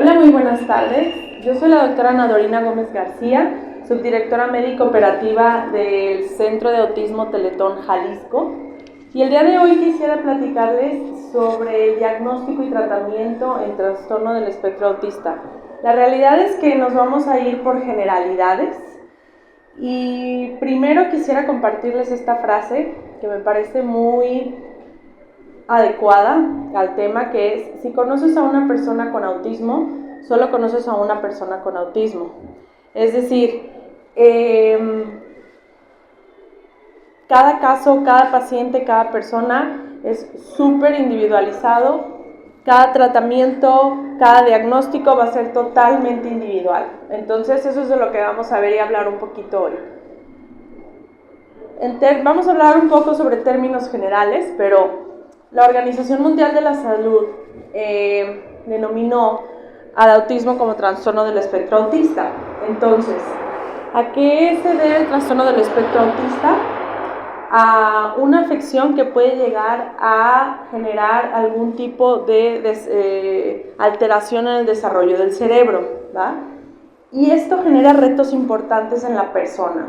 Hola, muy buenas tardes. Yo soy la doctora Ana Dorina Gómez García, subdirectora médica operativa del Centro de Autismo Teletón Jalisco. Y el día de hoy quisiera platicarles sobre el diagnóstico y tratamiento en trastorno del espectro autista. La realidad es que nos vamos a ir por generalidades. Y primero quisiera compartirles esta frase que me parece muy adecuada al tema, que es: si conoces a una persona con autismo, solo conoces a una persona con autismo. Es decir, cada caso, cada paciente, cada persona es súper individualizado. Cada tratamiento, cada diagnóstico va a ser totalmente individual. Entonces eso es de lo que vamos a ver y hablar un poquito hoy. Vamos a hablar un poco sobre términos generales, pero la Organización Mundial de la Salud denominó al autismo como trastorno del espectro autista. Entonces, ¿a qué se debe el trastorno del espectro autista? A una afección que puede llegar a generar algún tipo de alteración en el desarrollo del cerebro, ¿va? Y esto genera retos importantes en la persona.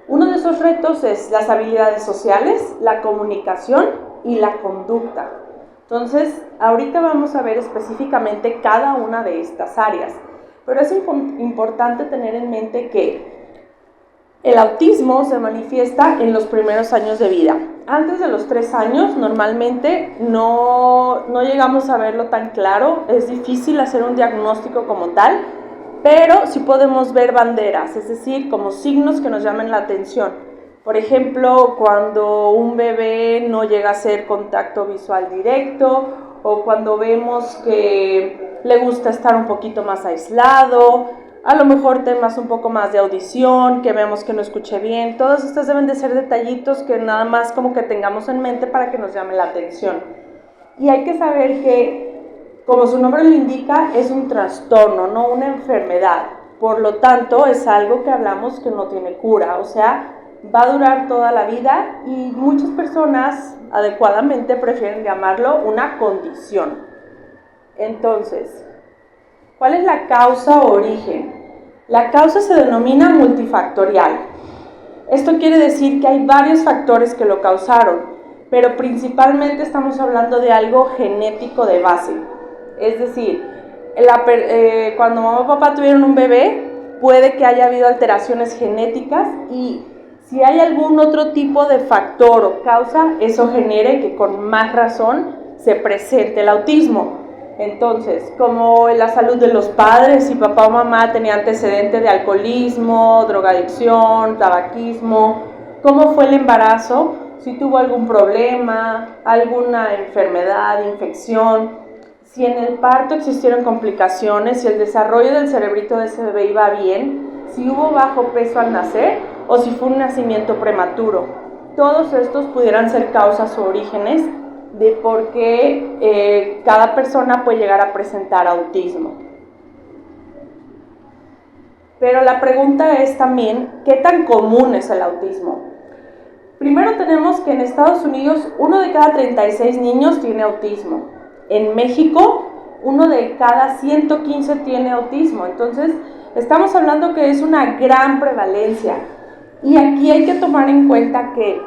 Uno de esos retos es las habilidades sociales, la comunicación y la conducta. Entonces, ahorita vamos a ver específicamente cada una de estas áreas, pero es importante tener en mente que el autismo se manifiesta en los primeros años de vida. Antes de los 3 años, normalmente no llegamos a verlo tan claro, es difícil hacer un diagnóstico como tal, pero sí podemos ver banderas, es decir, como signos que nos llamen la atención. Por ejemplo, cuando un bebé no llega a hacer contacto visual directo, o cuando vemos que le gusta estar un poquito más aislado, a lo mejor temas un poco más de audición, que vemos que no escuche bien. Todos estos deben de ser detallitos que nada más como que tengamos en mente para que nos llame la atención. Y hay que saber que, como su nombre lo indica, es un trastorno, no una enfermedad. Por lo tanto, es algo que hablamos que no tiene cura, o sea, va a durar toda la vida, y muchas personas adecuadamente prefieren llamarlo una condición. Entonces, ¿cuál es la causa o origen? La causa se denomina multifactorial. Esto quiere decir que hay varios factores que lo causaron, pero principalmente estamos hablando de algo genético de base. Es decir, cuando mamá y papá tuvieron un bebé, puede que haya habido alteraciones genéticas, y si hay algún otro tipo de factor o causa, eso genere que con más razón se presente el autismo. Entonces, como la salud de los padres, si papá o mamá tenía antecedente de alcoholismo, drogadicción, tabaquismo, cómo fue el embarazo, si tuvo algún problema, alguna enfermedad, infección, si en el parto existieron complicaciones, si el desarrollo del cerebrito de ese bebé iba bien, si hubo bajo peso al nacer o si fue un nacimiento prematuro. Todos estos pudieran ser causas o orígenes de por qué cada persona puede llegar a presentar autismo. Pero la pregunta es también, ¿qué tan común es el autismo? Primero tenemos que en Estados Unidos 1 de cada 36 niños tiene autismo. En México 1 de cada 115 tiene autismo. Entonces estamos hablando que es una gran prevalencia. Y aquí hay que tomar en cuenta que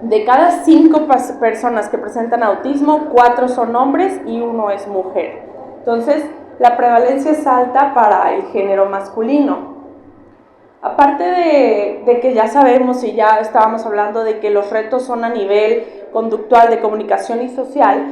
de cada 5 personas que presentan autismo, 4 son hombres y 1 es mujer. Entonces, la prevalencia es alta para el género masculino. Aparte de que ya sabemos y ya estábamos hablando de que los retos son a nivel conductual, de comunicación y social,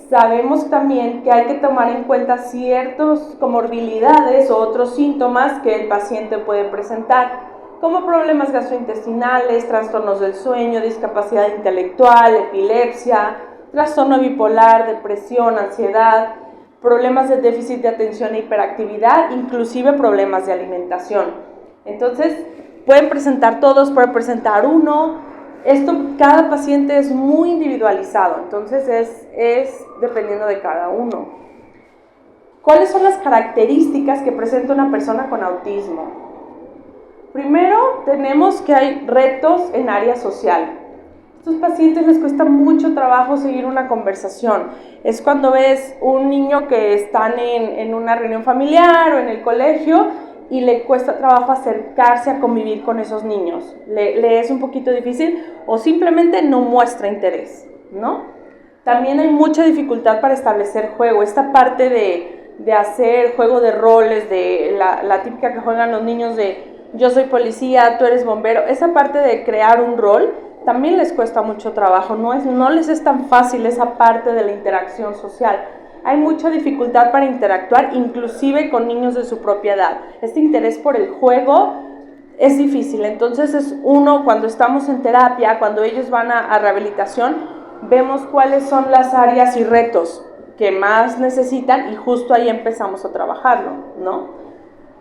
sabemos también que hay que tomar en cuenta ciertas comorbilidades o otros síntomas que el paciente puede presentar, como problemas gastrointestinales, trastornos del sueño, discapacidad intelectual, epilepsia, trastorno bipolar, depresión, ansiedad, problemas de déficit de atención e hiperactividad, inclusive problemas de alimentación. Entonces, pueden presentar todos, pueden presentar uno. Cada paciente es muy individualizado, entonces es dependiendo de cada uno. ¿Cuáles son las características que presenta una persona con autismo? Primero, tenemos que hay retos en área social. estos pacientes les cuesta mucho trabajo seguir una conversación. Es cuando ves un niño que están en una reunión familiar o en el colegio y le cuesta trabajo acercarse a convivir con esos niños. Le es un poquito difícil o simplemente no muestra interés, ¿no? También hay mucha dificultad para establecer juego. Esta parte de hacer juego de roles, de la típica que juegan los niños de yo soy policía, tú eres bombero, esa parte de crear un rol también les cuesta mucho trabajo, no les es tan fácil esa parte de la interacción social. Hay mucha dificultad para interactuar, inclusive con niños de su propia edad. Este interés por el juego es difícil, entonces es uno cuando estamos en terapia, cuando ellos van a rehabilitación, vemos cuáles son las áreas y retos que más necesitan y justo ahí empezamos a trabajarlo, ¿no?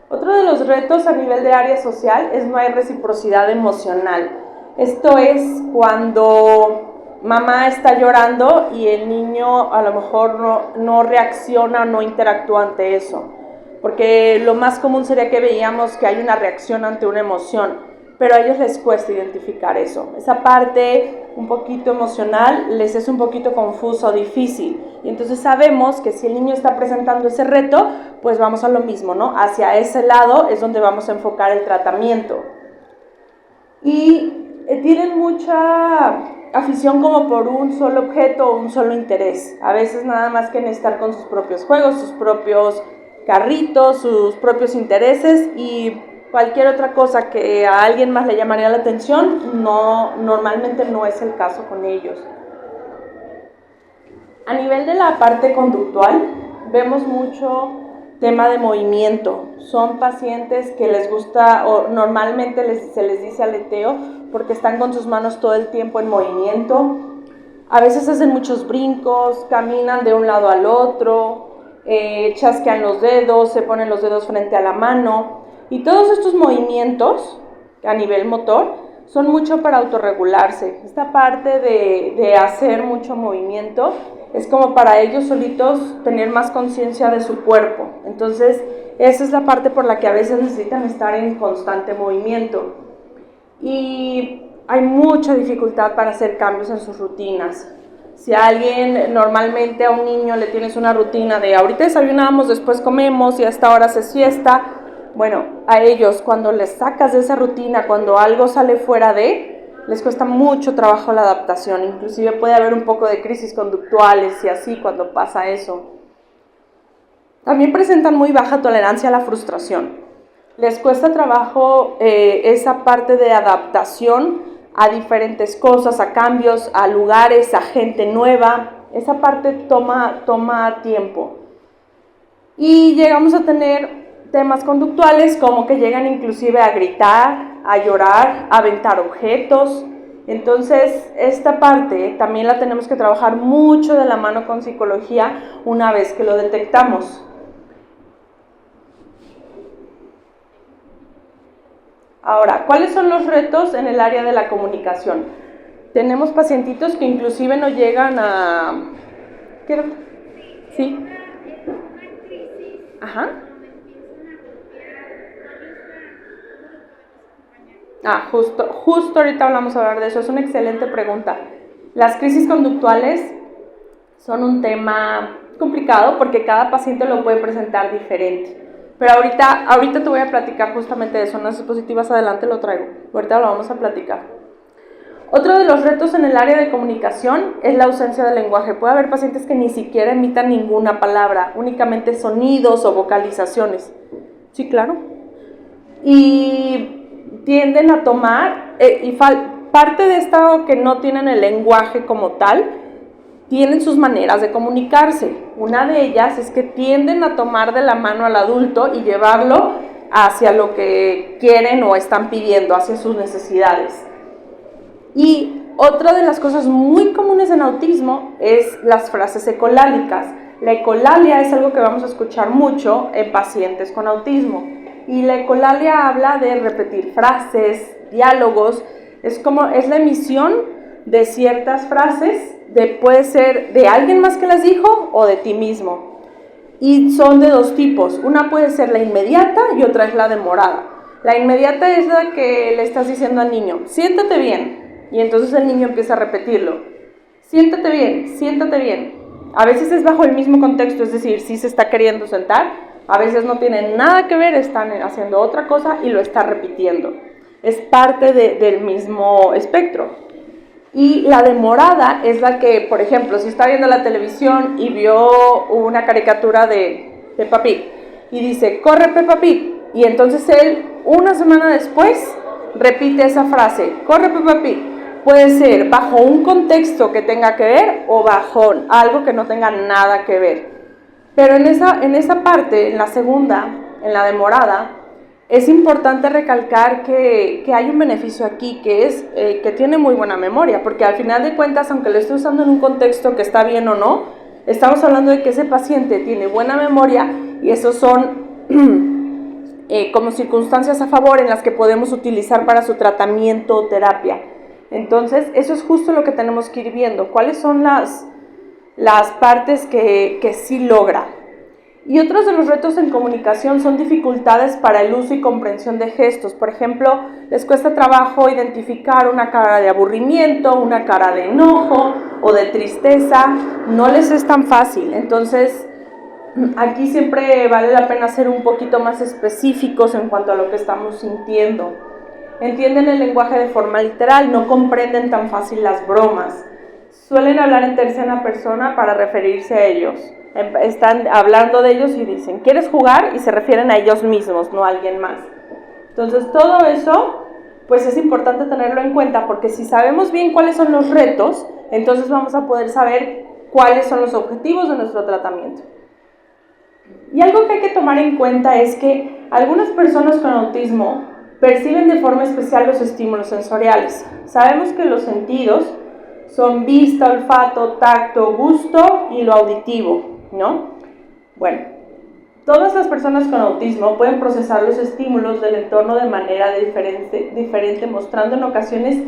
Otro de los retos a nivel de área social es no hay reciprocidad emocional. Esto es cuando mamá está llorando y el niño a lo mejor no reacciona o no interactúa ante eso. Porque lo más común sería que veíamos que hay una reacción ante una emoción, pero a ellos les cuesta identificar eso. Esa parte un poquito emocional les es un poquito confuso, difícil. Y entonces sabemos que si el niño está presentando ese reto, pues vamos a lo mismo, ¿no? Hacia ese lado es donde vamos a enfocar el tratamiento. Y tienen mucha afición como por un solo objeto o un solo interés. A veces nada más quieren estar con sus propios juegos, sus propios carritos, sus propios intereses y cualquier otra cosa que a alguien más le llamaría la atención, normalmente no es el caso con ellos. A nivel de la parte conductual, vemos mucho tema de movimiento. Son pacientes que les gusta, o normalmente se les dice aleteo, porque están con sus manos todo el tiempo en movimiento. A veces hacen muchos brincos, caminan de un lado al otro, chasquean los dedos, se ponen los dedos frente a la mano. Y todos estos movimientos a nivel motor son mucho para autorregularse. Esta parte de hacer mucho movimiento es como para ellos solitos tener más conciencia de su cuerpo. Entonces, esa es la parte por la que a veces necesitan estar en constante movimiento. Y hay mucha dificultad para hacer cambios en sus rutinas. Si a alguien, normalmente a un niño le tienes una rutina de ahorita desayunamos, después comemos y hasta ahora se siesta, bueno, a ellos cuando les sacas de esa rutina, cuando algo sale fuera de, les cuesta mucho trabajo la adaptación, inclusive puede haber un poco de crisis conductuales y así cuando pasa eso. También presentan muy baja tolerancia a la frustración. Les cuesta trabajo esa parte de adaptación a diferentes cosas, a cambios, a lugares, a gente nueva. Esa parte toma tiempo. Y llegamos a tener temas conductuales como que llegan inclusive a gritar, a llorar, a aventar objetos. Entonces, esta parte también la tenemos que trabajar mucho de la mano con psicología una vez que lo detectamos. Ahora, ¿cuáles son los retos en el área de la comunicación? Tenemos pacientitos que inclusive no llegan a... ¿Sí? Ajá. Justo ahorita vamos a hablar de eso, es una excelente pregunta. Las crisis conductuales son un tema complicado porque cada paciente lo puede presentar diferente. Pero ahorita te voy a platicar justamente de eso, en las diapositivas adelante lo traigo, ahorita lo vamos a platicar. Otro de los retos en el área de comunicación es la ausencia de lenguaje. Puede haber pacientes que ni siquiera emitan ninguna palabra, únicamente sonidos o vocalizaciones. Sí, claro. Y tienden a tomar, parte de esto que no tienen el lenguaje como tal, tienen sus maneras de comunicarse. Una de ellas es que tienden a tomar de la mano al adulto y llevarlo hacia lo que quieren o están pidiendo, hacia sus necesidades. Y otra de las cosas muy comunes en autismo es las frases ecolálicas. La ecolalia es algo que vamos a escuchar mucho en pacientes con autismo. Y la ecolalia habla de repetir frases, diálogos, es la emisión de ciertas frases, puede ser de alguien más que las dijo o de ti mismo. Y son de dos tipos, una puede ser la inmediata y otra es la demorada. La inmediata es la que le estás diciendo al niño, siéntate bien, Y entonces el niño empieza a repetirlo. Siéntate bien, siéntate bien. A veces es bajo el mismo contexto, es decir, sí se está queriendo sentar, a veces no tiene nada que ver, están haciendo otra cosa y lo está repitiendo. Es parte del mismo espectro. Y la demorada es la que, por ejemplo, si está viendo la televisión y vio una caricatura de Peppa Pig y dice, corre Peppa Pig, y entonces él, una semana después, repite esa frase, corre Peppa Pig. Puede ser bajo un contexto que tenga que ver o bajo algo que no tenga nada que ver. Pero en esa parte, en la segunda, en la demorada, es importante recalcar que hay un beneficio aquí, que es que tiene muy buena memoria, porque al final de cuentas, aunque lo esté usando en un contexto que está bien o no, estamos hablando de que ese paciente tiene buena memoria y esos son como circunstancias a favor en las que podemos utilizar para su tratamiento o terapia. Entonces, eso es justo lo que tenemos que ir viendo, cuáles son las partes que sí logra. Y otros de los retos en comunicación son dificultades para el uso y comprensión de gestos. Por ejemplo, les cuesta trabajo identificar una cara de aburrimiento, una cara de enojo o de tristeza. No les es tan fácil. Entonces, aquí siempre vale la pena ser un poquito más específicos en cuanto a lo que estamos sintiendo. Entienden el lenguaje de forma literal, no comprenden tan fácil las bromas. Suelen hablar en tercera persona para referirse a ellos. Están hablando de ellos y dicen, ¿quieres jugar? Y se refieren a ellos mismos, no a alguien más. Entonces, todo eso, pues es importante tenerlo en cuenta, porque si sabemos bien cuáles son los retos, entonces vamos a poder saber cuáles son los objetivos de nuestro tratamiento. Y algo que hay que tomar en cuenta es que algunas personas con autismo perciben de forma especial los estímulos sensoriales. Sabemos que los sentidos son vista, olfato, tacto, gusto y lo auditivo, ¿no? Bueno, todas las personas con autismo pueden procesar los estímulos del entorno de manera diferente, mostrando en ocasiones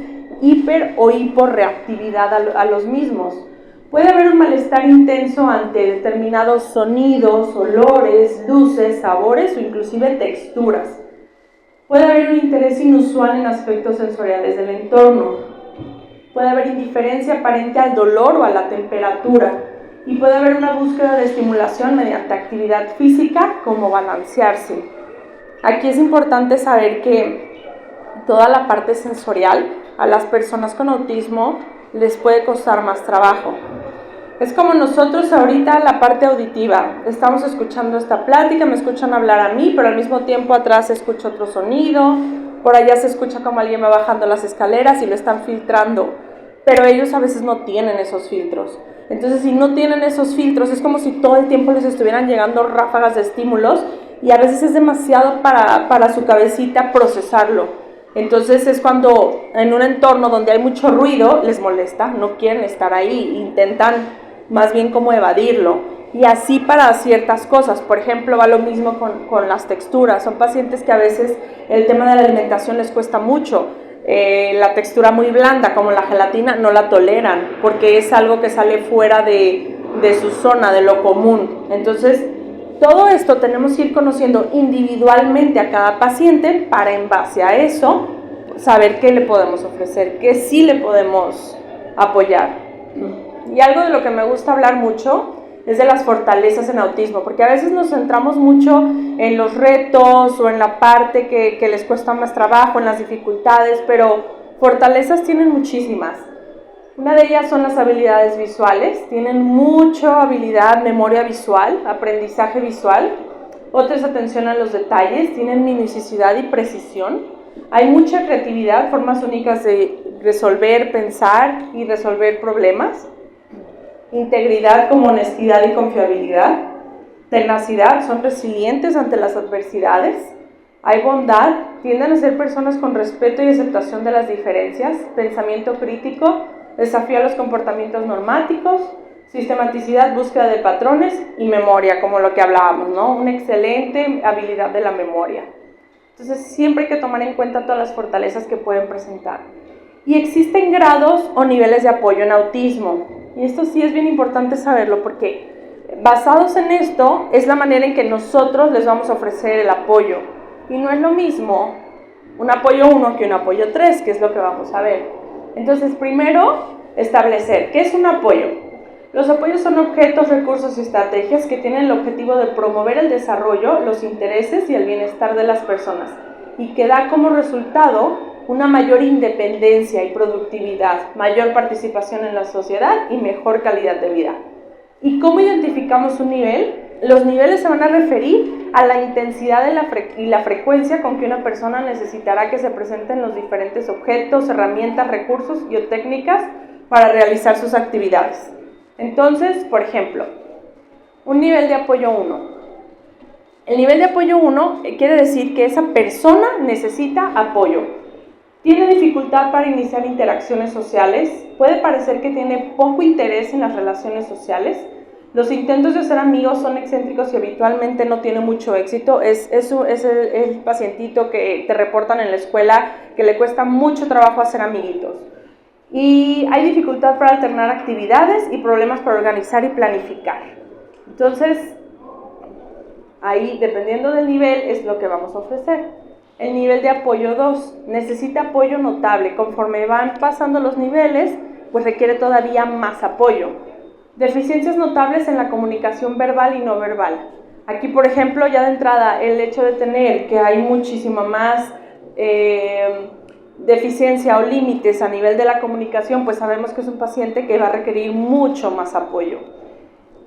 hiper o hiporreactividad a los mismos. Puede haber un malestar intenso ante determinados sonidos, olores, luces, sabores o inclusive texturas. Puede haber un interés inusual en aspectos sensoriales del entorno. Puede haber indiferencia aparente al dolor o a la temperatura. Y puede haber una búsqueda de estimulación mediante actividad física, como balancearse. Aquí es importante saber que toda la parte sensorial a las personas con autismo les puede costar más trabajo. Es como nosotros ahorita la parte auditiva, estamos escuchando esta plática, me escuchan hablar a mí, pero al mismo tiempo atrás se escucha otro sonido, por allá se escucha como alguien va bajando las escaleras y lo están filtrando, pero ellos a veces no tienen esos filtros. Entonces, si no tienen esos filtros, es como si todo el tiempo les estuvieran llegando ráfagas de estímulos y a veces es demasiado para su cabecita procesarlo. Entonces es cuando en un entorno donde hay mucho ruido les molesta, no quieren estar ahí, intentan más bien como evadirlo. Y así para ciertas cosas, por ejemplo, va lo mismo con las texturas. Son pacientes que a veces el tema de la alimentación les cuesta mucho. La textura muy blanda, como la gelatina, no la toleran, porque es algo que sale fuera de su zona, de lo común. Entonces, todo esto tenemos que ir conociendo individualmente a cada paciente para, en base a eso, saber qué le podemos ofrecer, qué sí le podemos apoyar. Y algo de lo que me gusta hablar mucho es de las fortalezas en autismo, porque a veces nos centramos mucho en los retos o en la parte que les cuesta más trabajo, en las dificultades, pero fortalezas tienen muchísimas. Una de ellas son las habilidades visuales, tienen mucha habilidad, memoria visual, aprendizaje visual. Otra es atención a los detalles, tienen minuciosidad y precisión. Hay mucha creatividad, formas únicas de resolver, pensar y resolver problemas. Integridad como honestidad y confiabilidad. Tenacidad, son resilientes ante las adversidades. Hay bondad, tienden a ser personas con respeto y aceptación de las diferencias. Pensamiento crítico, desafía los comportamientos normáticos. Sistematicidad, búsqueda de patrones y memoria, como lo que hablábamos, ¿no? Una excelente habilidad de la memoria. Entonces, siempre hay que tomar en cuenta todas las fortalezas que pueden presentar. Y existen grados o niveles de apoyo en autismo. Y esto sí es bien importante saberlo, porque basados en esto es la manera en que nosotros les vamos a ofrecer el apoyo. Y no es lo mismo un apoyo 1 que un apoyo 3, que es lo que vamos a ver. Entonces, primero, establecer qué es un apoyo. Los apoyos son objetos, recursos y estrategias que tienen el objetivo de promover el desarrollo, los intereses y el bienestar de las personas y que da como resultado una mayor independencia y productividad, mayor participación en la sociedad y mejor calidad de vida. ¿Y cómo identificamos un nivel? Los niveles se van a referir a la intensidad y la frecuencia con que una persona necesitará que se presenten los diferentes objetos, herramientas, recursos y técnicas para realizar sus actividades. Entonces, por ejemplo, un nivel de apoyo 1. El nivel de apoyo 1 quiere decir que esa persona necesita apoyo. Tiene dificultad para iniciar interacciones sociales, puede parecer que tiene poco interés en las relaciones sociales, los intentos de ser amigos son excéntricos y habitualmente no tiene mucho éxito. Es el pacientito que te reportan en la escuela que le cuesta mucho trabajo hacer amiguitos. Y hay dificultad para alternar actividades y problemas para organizar y planificar. Entonces, ahí, dependiendo del nivel, es lo que vamos a ofrecer. El nivel de apoyo 2 necesita apoyo notable. Conforme van pasando los niveles, pues requiere todavía más apoyo. Deficiencias notables en la comunicación verbal y no verbal. Aquí, por ejemplo, ya de entrada, el hecho de tener que hay muchísima más deficiencia o límites a nivel de la comunicación, pues sabemos que es un paciente que va a requerir mucho más apoyo.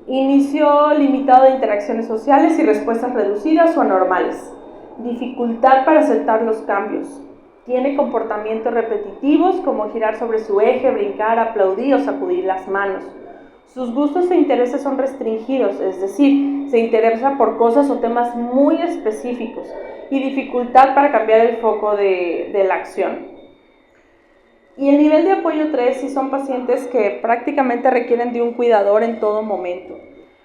Inicio limitado de interacciones sociales y respuestas reducidas o anormales. Dificultad para aceptar los cambios. Tiene comportamientos repetitivos como girar sobre su eje, brincar, aplaudir o sacudir las manos. Sus gustos e intereses son restringidos, es decir, se interesa por cosas o temas muy específicos y dificultad para cambiar el foco de la acción. Y el nivel de apoyo 3 sí son pacientes que prácticamente requieren de un cuidador en todo momento.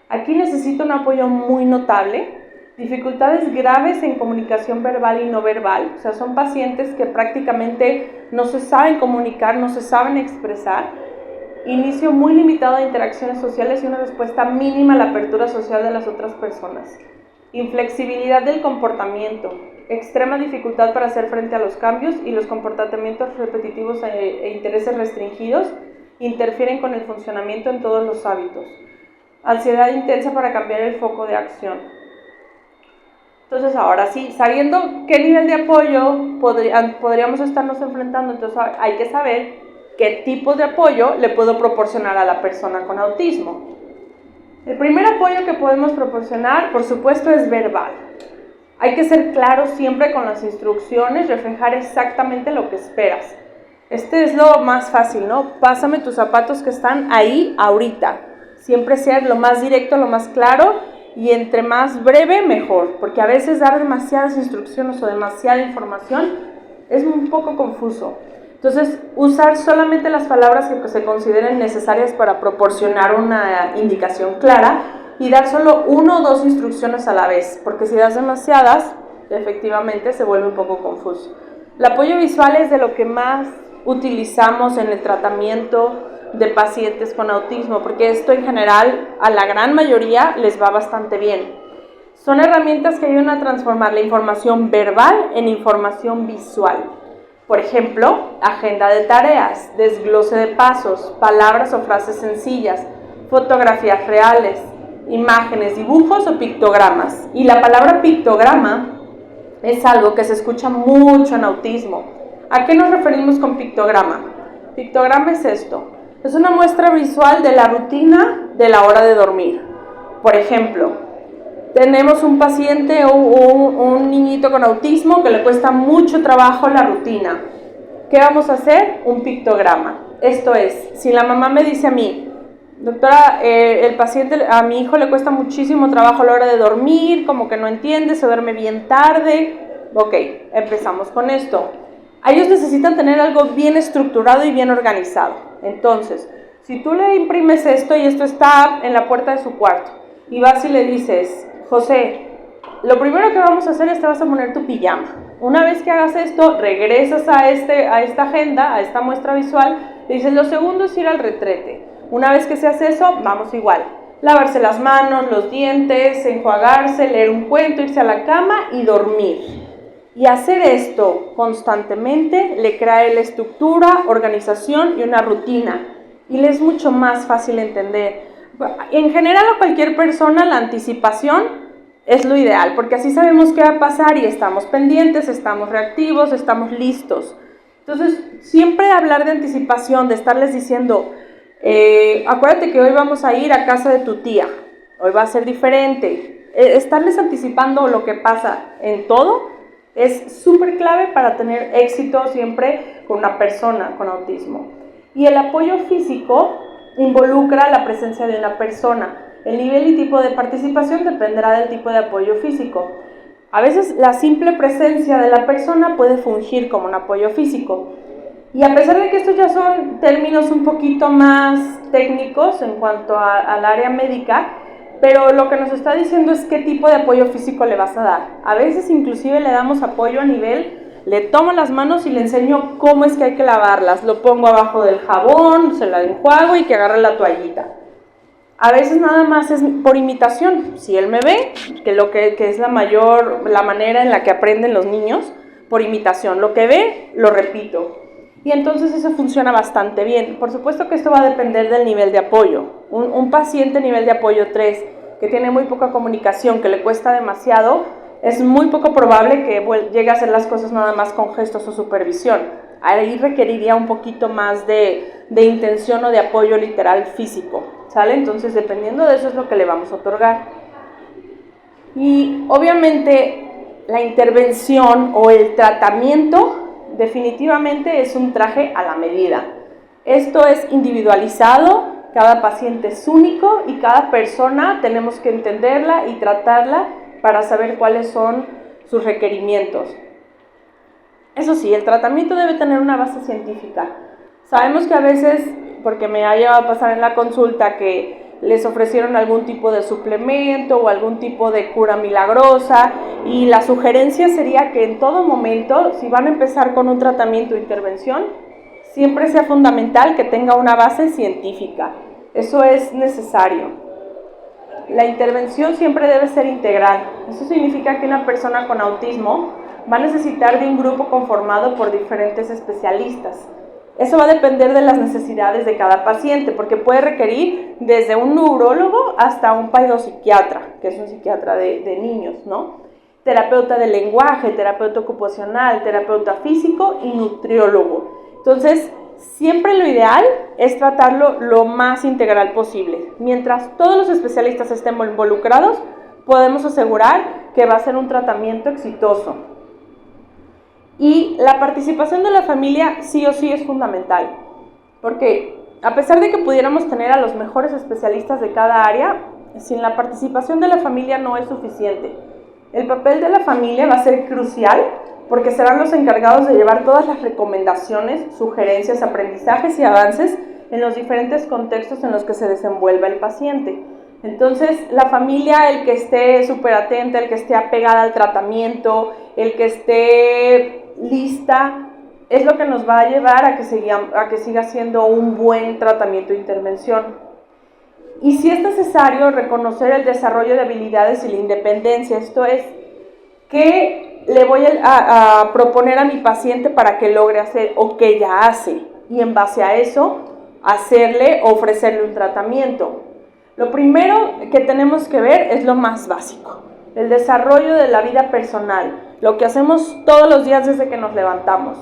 Aquí necesita un apoyo muy notable, dificultades graves en comunicación verbal y no verbal, o sea, son pacientes que prácticamente no se saben comunicar, no se saben expresar. Inicio muy limitado de interacciones sociales y una respuesta mínima a la apertura social de las otras personas. Inflexibilidad del comportamiento, extrema dificultad para hacer frente a los cambios y los comportamientos repetitivos e intereses restringidos interfieren con el funcionamiento en todos los hábitos. Ansiedad intensa para cambiar el foco de acción. Entonces, ahora sí, sabiendo qué nivel de apoyo podríamos estarnos enfrentando, entonces hay que saber qué tipo de apoyo le puedo proporcionar a la persona con autismo. El primer apoyo que podemos proporcionar, por supuesto, es verbal. Hay que ser claro siempre con las instrucciones, reflejar exactamente lo que esperas. Este es lo más fácil, ¿no? Pásame tus zapatos que están ahí ahorita. Siempre ser lo más directo, lo más claro y entre más breve, mejor. Porque a veces dar demasiadas instrucciones o demasiada información es un poco confuso. Entonces, usar solamente las palabras que se consideren necesarias para proporcionar una indicación clara y dar solo 1 o 2 instrucciones a la vez, porque si das demasiadas, efectivamente se vuelve un poco confuso. El apoyo visual es de lo que más utilizamos en el tratamiento de pacientes con autismo, porque esto en general a la gran mayoría les va bastante bien. Son herramientas que ayudan a transformar la información verbal en información visual. Por ejemplo, agenda de tareas, desglose de pasos, palabras o frases sencillas, fotografías reales, imágenes, dibujos o pictogramas. Y la palabra pictograma es algo que se escucha mucho en autismo. ¿A qué nos referimos con pictograma? Pictograma es esto. Es una muestra visual de la rutina de la hora de dormir. Por ejemplo, tenemos un paciente o un niñito con autismo que le cuesta mucho trabajo la rutina. ¿Qué vamos a hacer? Un pictograma. Esto es, si la mamá me dice a mí, doctora, el paciente, a mi hijo le cuesta muchísimo trabajo a la hora de dormir, como que no entiende, se duerme bien tarde. Ok, empezamos con esto. Ellos necesitan tener algo bien estructurado y bien organizado. Entonces, si tú le imprimes esto y esto está en la puerta de su cuarto y vas y le dices, José, lo primero que vamos a hacer es te vas a poner tu pijama. Una vez que hagas esto, regresas a esta agenda, a esta muestra visual, le dices, lo segundo es ir al retrete. Una vez que se hace eso, vamos igual. Lavarse las manos, los dientes, enjuagarse, leer un cuento, irse a la cama y dormir. Y hacer esto constantemente le crea la estructura, organización y una rutina. Y le es mucho más fácil entender. En general a cualquier persona la anticipación es lo ideal, porque así sabemos qué va a pasar y estamos pendientes, estamos reactivos, estamos listos. Entonces, siempre hablar de anticipación, de estarles diciendo, acuérdate que hoy vamos a ir a casa de tu tía, hoy va a ser diferente. Estarles anticipando lo que pasa en todo es súper clave para tener éxito siempre con una persona con autismo. Y el apoyo físico involucra la presencia de una persona. El nivel y tipo de participación dependerá del tipo de apoyo físico. A veces la simple presencia de la persona puede fungir como un apoyo físico. Y a pesar de que estos ya son términos un poquito más técnicos en cuanto al área médica, pero lo que nos está diciendo es qué tipo de apoyo físico le vas a dar. A veces inclusive le damos apoyo a nivel, le tomo las manos y le enseño cómo es que hay que lavarlas. Lo pongo abajo del jabón, se la enjuago y que agarre la toallita. A veces nada más es por imitación. Si él me ve, que es la manera en la que aprenden los niños, por imitación. Lo que ve, lo repito. Y entonces eso funciona bastante bien. Por supuesto que esto va a depender del nivel de apoyo. Un paciente nivel de apoyo 3, que tiene muy poca comunicación, que le cuesta demasiado, es muy poco probable que llegue a hacer las cosas nada más con gestos o supervisión. Ahí requeriría un poquito más de intención o de apoyo literal físico, ¿sale? Entonces, dependiendo de eso es lo que le vamos a otorgar. Y obviamente la intervención o el tratamiento definitivamente es un traje a la medida. Esto es individualizado, cada paciente es único y cada persona tenemos que entenderla y tratarla para saber cuáles son sus requerimientos. Eso sí, el tratamiento debe tener una base científica. Sabemos que a veces, porque me ha llegado a pasar en la consulta, que les ofrecieron algún tipo de suplemento o algún tipo de cura milagrosa, y la sugerencia sería que en todo momento, si van a empezar con un tratamiento o intervención, siempre sea fundamental que tenga una base científica. Eso es necesario. La intervención siempre debe ser integral. Eso significa que una persona con autismo va a necesitar de un grupo conformado por diferentes especialistas. Eso va a depender de las necesidades de cada paciente, porque puede requerir desde un neurólogo hasta un paidopsiquiatra, que es un psiquiatra de niños, ¿no? Terapeuta de lenguaje, terapeuta ocupacional, terapeuta físico y nutriólogo. Entonces, siempre lo ideal es tratarlo lo más integral posible. Mientras todos los especialistas estén involucrados, podemos asegurar que va a ser un tratamiento exitoso. Y la participación de la familia sí o sí es fundamental, porque a pesar de que pudiéramos tener a los mejores especialistas de cada área, sin la participación de la familia no es suficiente. El papel de la familia va a ser crucial, porque serán los encargados de llevar todas las recomendaciones, sugerencias, aprendizajes y avances en los diferentes contextos en los que se desenvuelva el paciente. Entonces, la familia, el que esté súper atenta, el que esté apegada al tratamiento, el que esté lista, es lo que nos va a llevar a que siga siendo un buen tratamiento de intervención. Y si es necesario reconocer el desarrollo de habilidades y la independencia, esto es, ¿qué le voy a proponer a mi paciente para que logre hacer o que ya hace? Y en base a eso, ofrecerle un tratamiento. Lo primero que tenemos que ver es lo más básico, el desarrollo de la vida personal, lo que hacemos todos los días desde que nos levantamos.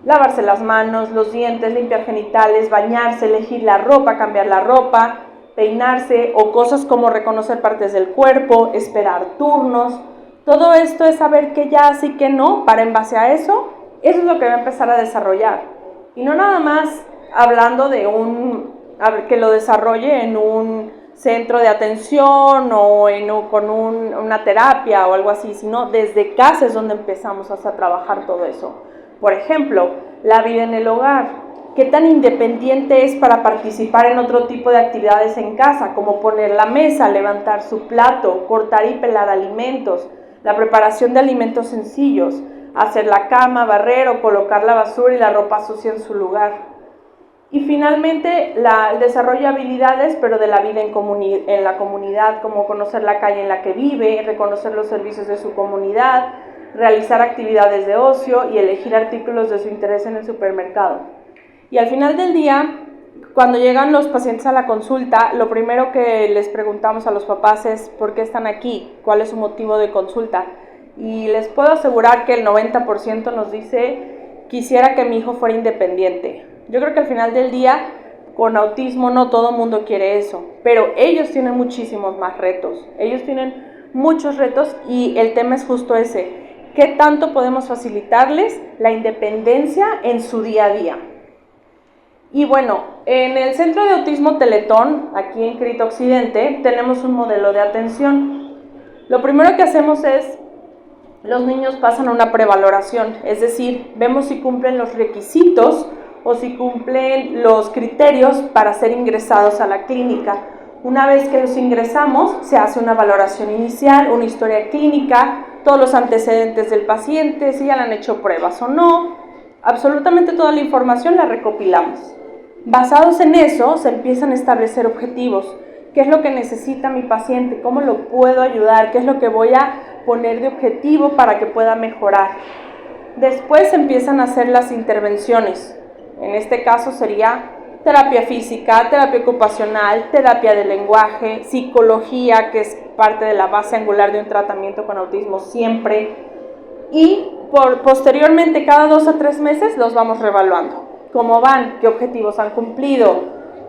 Lavarse las manos, los dientes, limpiar genitales, bañarse, elegir la ropa, cambiar la ropa, peinarse o cosas como reconocer partes del cuerpo, esperar turnos. Todo esto es saber qué ya hace y qué no, para en base a eso es lo que va a empezar a desarrollar. Y no nada más hablando de que lo desarrolle en un centro de atención o con una terapia o algo así, sino desde casa es donde empezamos a trabajar todo eso. Por ejemplo, la vida en el hogar. ¿Qué tan independiente es para participar en otro tipo de actividades en casa, como poner la mesa, levantar su plato, cortar y pelar alimentos, la preparación de alimentos sencillos, hacer la cama, barrer o colocar la basura y la ropa sucia en su lugar? Y finalmente, el desarrollo de habilidades, pero de la vida en la comunidad, como conocer la calle en la que vive, reconocer los servicios de su comunidad, realizar actividades de ocio y elegir artículos de su interés en el supermercado. Y al final del día, cuando llegan los pacientes a la consulta, lo primero que les preguntamos a los papás es ¿por qué están aquí? ¿Cuál es su motivo de consulta? Y les puedo asegurar que el 90% nos dice quisiera que mi hijo fuera independiente. Yo creo que al final del día, con autismo no todo el mundo quiere eso, pero ellos tienen muchísimos más retos. Ellos tienen muchos retos y el tema es justo ese. ¿Qué tanto podemos facilitarles la independencia en su día a día? Y bueno, en el Centro de Autismo Teletón, aquí en Crito Occidente, tenemos un modelo de atención. Lo primero que hacemos es, los niños pasan a una prevaloración, es decir, vemos si cumplen los requisitos o si cumplen los criterios para ser ingresados a la clínica. Una vez que los ingresamos, se hace una valoración inicial, una historia clínica, todos los antecedentes del paciente, si ya le han hecho pruebas o no, absolutamente toda la información la recopilamos. Basados en eso, se empiezan a establecer objetivos. ¿Qué es lo que necesita mi paciente? ¿Cómo lo puedo ayudar? ¿Qué es lo que voy a poner de objetivo para que pueda mejorar? Después empiezan a hacer las intervenciones. En este caso sería terapia física, terapia ocupacional, terapia de lenguaje, psicología, que es parte de la base angular de un tratamiento con autismo siempre. Y posteriormente, cada 2 a 3 meses, los vamos reevaluando. ¿Cómo van? ¿Qué objetivos han cumplido?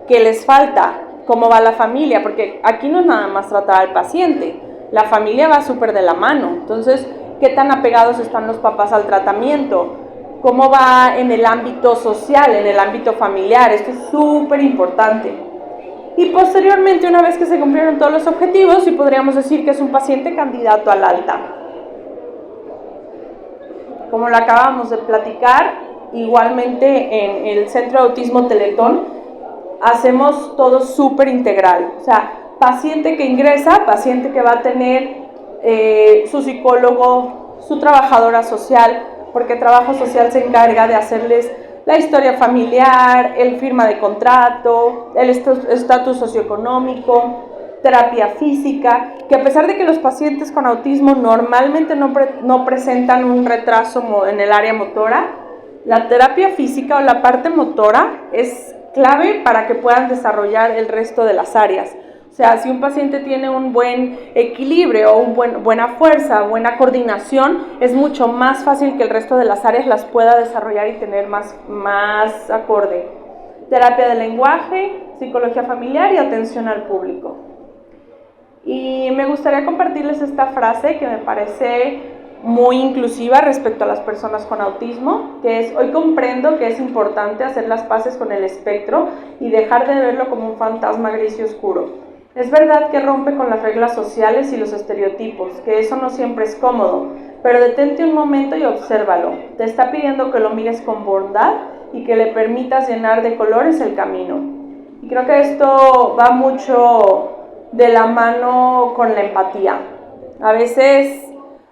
¿Qué les falta? ¿Cómo va la familia? Porque aquí no es nada más tratar al paciente, la familia va súper de la mano. Entonces, ¿qué tan apegados están los papás al tratamiento? ¿Cómo va en el ámbito social, en el ámbito familiar? Esto es súper importante. Y posteriormente, una vez que se cumplieron todos los objetivos, sí podríamos decir que es un paciente candidato al alta. Como lo acabamos de platicar, igualmente en el Centro de Autismo Teletón hacemos todo súper integral. O sea, paciente que ingresa, paciente que va a tener su psicólogo, su trabajadora social, porque trabajo social se encarga de hacerles la historia familiar, el firma de contrato, el estatus socioeconómico, terapia física, que a pesar de que los pacientes con autismo normalmente no presentan un retraso en el área motora, la terapia física o la parte motora es clave para que puedan desarrollar el resto de las áreas. O sea, si un paciente tiene un buen equilibrio o buena fuerza, buena coordinación, es mucho más fácil que el resto de las áreas las pueda desarrollar y tener más acorde. Terapia de lenguaje, psicología familiar y atención al público. Y me gustaría compartirles esta frase que me parece muy inclusiva respecto a las personas con autismo, que es: hoy comprendo que es importante hacer las paces con el espectro y dejar de verlo como un fantasma gris y oscuro. Es verdad que rompe con las reglas sociales y los estereotipos, que eso no siempre es cómodo, pero detente un momento y obsérvalo. Te está pidiendo que lo mires con bondad y que le permitas llenar de colores el camino. Y creo que esto va mucho de la mano con la empatía. A veces,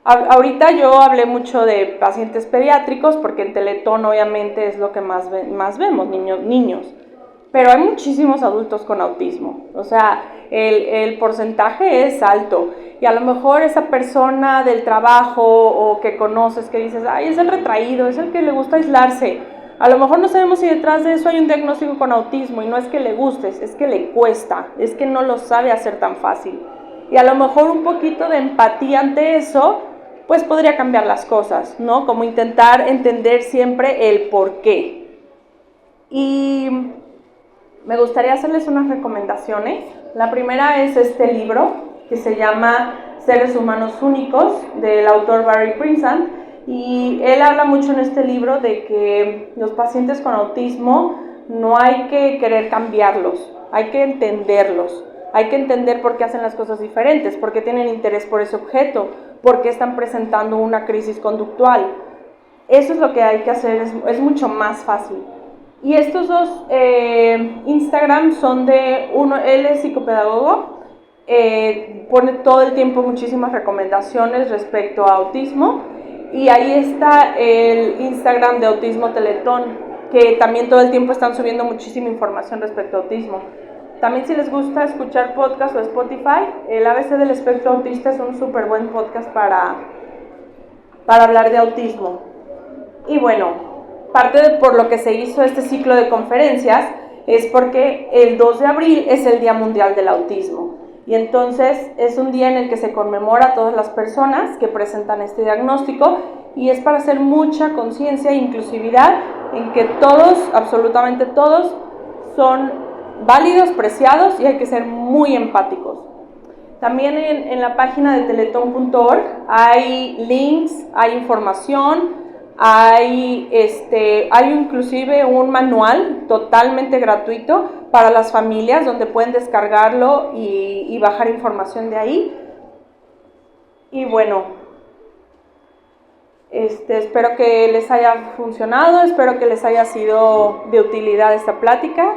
ahorita yo hablé mucho de pacientes pediátricos porque en Teletón obviamente es lo que más vemos, niños. Pero hay muchísimos adultos con autismo, o sea, el porcentaje es alto. Y a lo mejor esa persona del trabajo o que conoces, que dices, ay, es el retraído, es el que le gusta aislarse. A lo mejor no sabemos si detrás de eso hay un diagnóstico con autismo, y no es que le gustes, es que le cuesta, es que no lo sabe hacer tan fácil. Y a lo mejor un poquito de empatía ante eso, pues podría cambiar las cosas, ¿no? Como intentar entender siempre el por qué. Y me gustaría hacerles unas recomendaciones. La primera es este libro que se llama Seres Humanos Únicos, del autor Barry Prinsand, y él habla mucho en este libro de que los pacientes con autismo no hay que querer cambiarlos, hay que entenderlos, hay que entender por qué hacen las cosas diferentes, por qué tienen interés por ese objeto, por qué están presentando una crisis conductual. Eso es lo que hay que hacer, es mucho más fácil. Y estos dos Instagram son de uno, él es psicopedagogo, pone todo el tiempo muchísimas recomendaciones respecto a autismo, y ahí está el Instagram de Autismo Teletón, que también todo el tiempo están subiendo muchísima información respecto a autismo. También, si les gusta escuchar podcast o Spotify, el ABC del espectro autista es un súper buen podcast para hablar de autismo. Y bueno, parte de por lo que se hizo este ciclo de conferencias es porque el 2 de abril es el Día Mundial del Autismo. Y entonces es un día en el que se conmemora a todas las personas que presentan este diagnóstico y es para hacer mucha conciencia e inclusividad en que todos, absolutamente todos, son válidos, preciados y hay que ser muy empáticos. También en la página de teletón.org hay links, hay información, hay inclusive un manual totalmente gratuito para las familias donde pueden descargarlo y bajar información de ahí. Y bueno, espero que les haya funcionado, espero que les haya sido de utilidad esta plática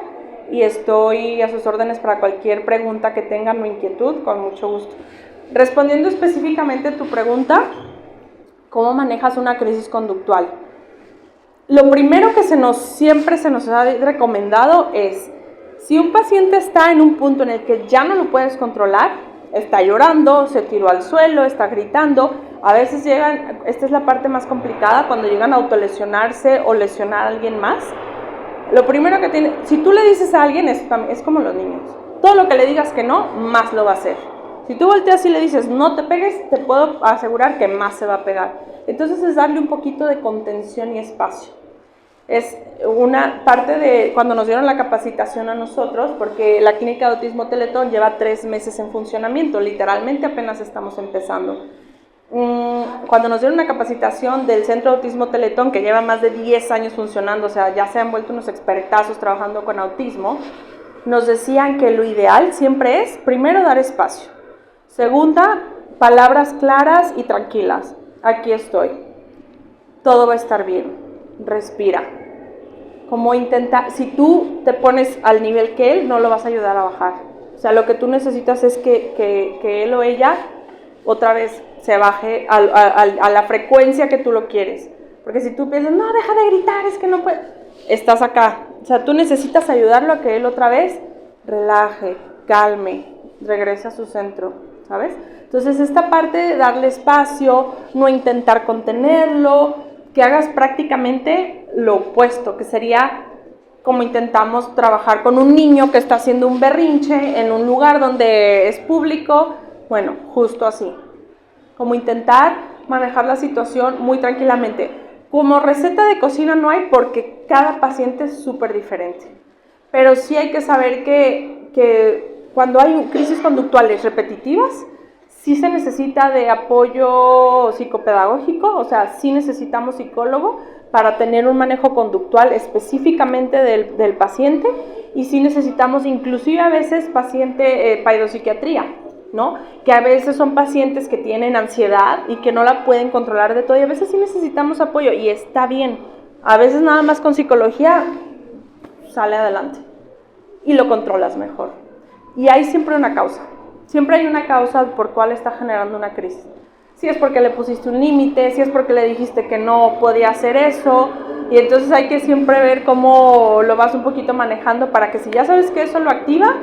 y estoy a sus órdenes para cualquier pregunta que tengan o inquietud, con mucho gusto. Respondiendo específicamente a tu pregunta, ¿cómo manejas una crisis conductual? Lo primero que siempre se nos ha recomendado es, si un paciente está en un punto en el que ya no lo puedes controlar, está llorando, se tiró al suelo, está gritando, a veces llegan, esta es la parte más complicada, cuando llegan a autolesionarse o lesionar a alguien más, lo primero que tiene, si tú le dices a alguien, es como los niños, todo lo que le digas que no, más lo va a hacer. Si tú volteas y le dices, no te pegues, te puedo asegurar que más se va a pegar. Entonces es darle un poquito de contención y espacio. Es una parte de cuando nos dieron la capacitación a nosotros, porque la clínica de autismo Teletón lleva 3 meses en funcionamiento, literalmente apenas estamos empezando. Cuando nos dieron una capacitación del Centro de Autismo Teletón, que lleva más de 10 años funcionando, o sea, ya se han vuelto unos expertazos trabajando con autismo, nos decían que lo ideal siempre es, primero, dar espacio. Segunda, palabras claras y tranquilas. Aquí estoy. Todo va a estar bien. Respira. Como si tú te pones al nivel que él, no lo vas a ayudar a bajar. O sea, lo que tú necesitas es que él o ella otra vez se baje a la frecuencia que tú lo quieres. Porque si tú piensas, no, deja de gritar, es que no puedes, estás acá. O sea, tú necesitas ayudarlo a que él otra vez relaje, calme, regrese a su centro, ¿sabes? Entonces, esta parte de darle espacio, no intentar contenerlo, que hagas prácticamente lo opuesto, que sería como intentamos trabajar con un niño que está haciendo un berrinche en un lugar donde es público, bueno, justo así. Como intentar manejar la situación muy tranquilamente. Como receta de cocina no hay porque cada paciente es súper diferente. Pero sí hay que saber que cuando hay crisis conductuales repetitivas, sí se necesita de apoyo psicopedagógico, o sea, sí necesitamos psicólogo para tener un manejo conductual específicamente del paciente y sí necesitamos inclusive a veces pedopsiquiatría, ¿no? Que a veces son pacientes que tienen ansiedad y que no la pueden controlar de todo y a veces sí necesitamos apoyo y está bien. A veces nada más con psicología sale adelante y lo controlas mejor. Y hay siempre una causa. Siempre hay una causa por cuál está generando una crisis. Si es porque le pusiste un límite, si es porque le dijiste que no podía hacer eso, y entonces hay que siempre ver cómo lo vas un poquito manejando para que si ya sabes que eso lo activa,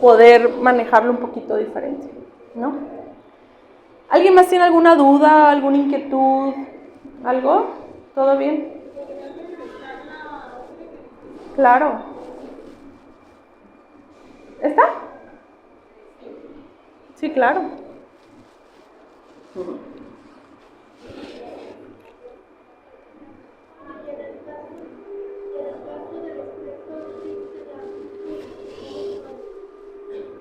poder manejarlo un poquito diferente, ¿no? ¿Alguien más tiene alguna duda, alguna inquietud? ¿Algo? ¿Todo bien? Claro. ¿Está? Sí, claro.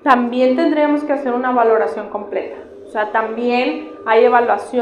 También tendríamos que hacer una valoración completa. O sea, también hay evaluación